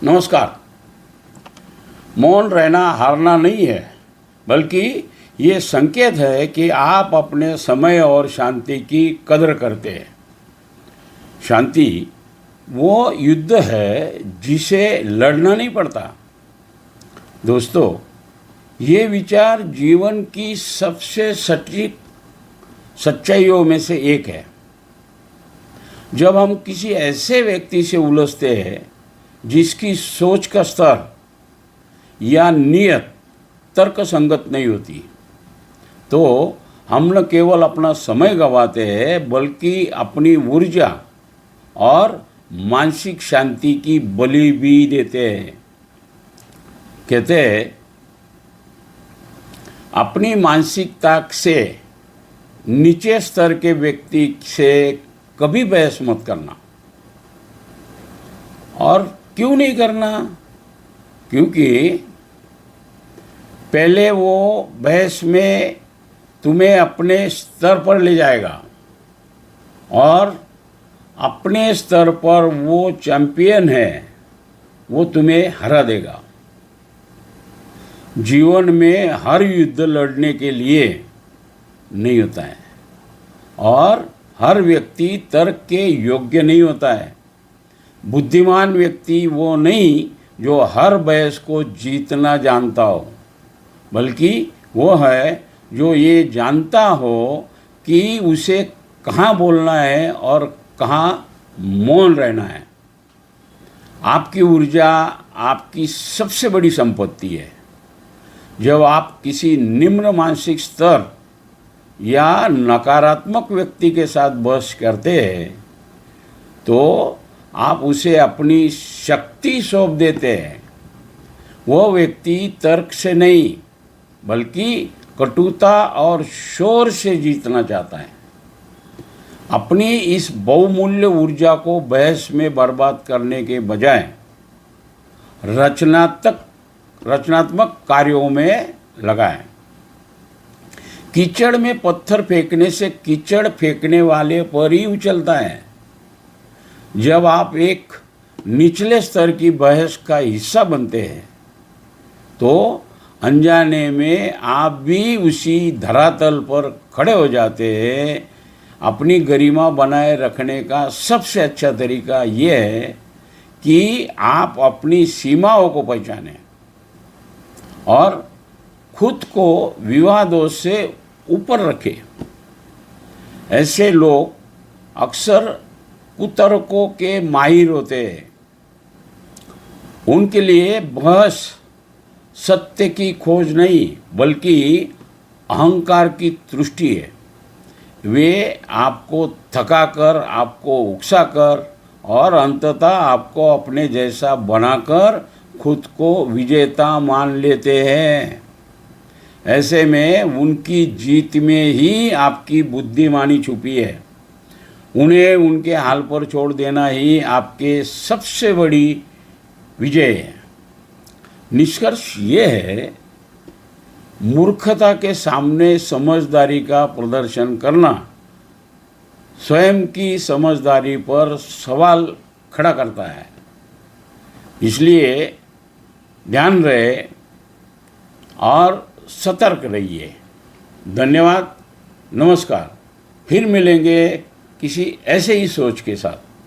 नमस्कार। मौन रहना हारना नहीं है, बल्कि ये संकेत है कि आप अपने समय और शांति की कदर करते हैं। शांति वो युद्ध है जिसे लड़ना नहीं पड़ता। दोस्तों, ये विचार जीवन की सबसे सटीक सच्चाइयों में से एक है। जब हम किसी ऐसे व्यक्ति से उलझते हैं जिसकी सोच का स्तर या नीयत तर्क संगत नहीं होती, तो हम न केवल अपना समय गंवाते हैं बल्कि अपनी ऊर्जा और मानसिक शांति की बलि भी देते हैं। कहते हैं, अपनी मानसिकता से नीचे स्तर के व्यक्ति से कभी बहस मत करना। और क्यों नहीं करना? क्योंकि पहले वो बहस में तुम्हें अपने स्तर पर ले जाएगा और अपने स्तर पर वो चैंपियन है, वो तुम्हें हरा देगा। जीवन में हर युद्ध लड़ने के लिए नहीं होता है और हर व्यक्ति तर्क के योग्य नहीं होता है। बुद्धिमान व्यक्ति वो नहीं जो हर बहस को जीतना जानता हो, बल्कि वो है जो ये जानता हो कि उसे कहाँ बोलना है और कहाँ मौन रहना है। आपकी ऊर्जा आपकी सबसे बड़ी संपत्ति है। जब आप किसी निम्न मानसिक स्तर या नकारात्मक व्यक्ति के साथ बहस करते हैं, तो आप उसे अपनी शक्ति सौंप देते हैं। वो व्यक्ति तर्क से नहीं बल्कि कटुता और शोर से जीतना चाहता है। अपनी इस बहुमूल्य ऊर्जा को बहस में बर्बाद करने के बजाय रचनात्मक कार्यों में लगाएं। कीचड़ में पत्थर फेंकने से कीचड़ फेंकने वाले पर ही उछलता है। जब आप एक निचले स्तर की बहस का हिस्सा बनते हैं, तो अनजाने में आप भी उसी धरातल पर खड़े हो जाते हैं। अपनी गरिमा बनाए रखने का सबसे अच्छा तरीका ये है कि आप अपनी सीमाओं को पहचानें और खुद को विवादों से ऊपर रखें। ऐसे लोग अक्सर कुतर्कों के माहिर होते हैं। उनके लिए बहस सत्य की खोज नहीं बल्कि अहंकार की तुष्टि है। वे आपको थकाकर, आपको उकसाकर और अंततः आपको अपने जैसा बनाकर खुद को विजेता मान लेते हैं। ऐसे में उनकी जीत में ही आपकी बुद्धिमानी छुपी है। उन्हें उनके हाल पर छोड़ देना ही आपके सबसे बड़ी विजय है। निष्कर्ष ये है, मूर्खता के सामने समझदारी का प्रदर्शन करना स्वयं की समझदारी पर सवाल खड़ा करता है। इसलिए ध्यान रहे और सतर्क रहिए। धन्यवाद। नमस्कार। फिर मिलेंगे किसी ऐसे ही सोच के साथ।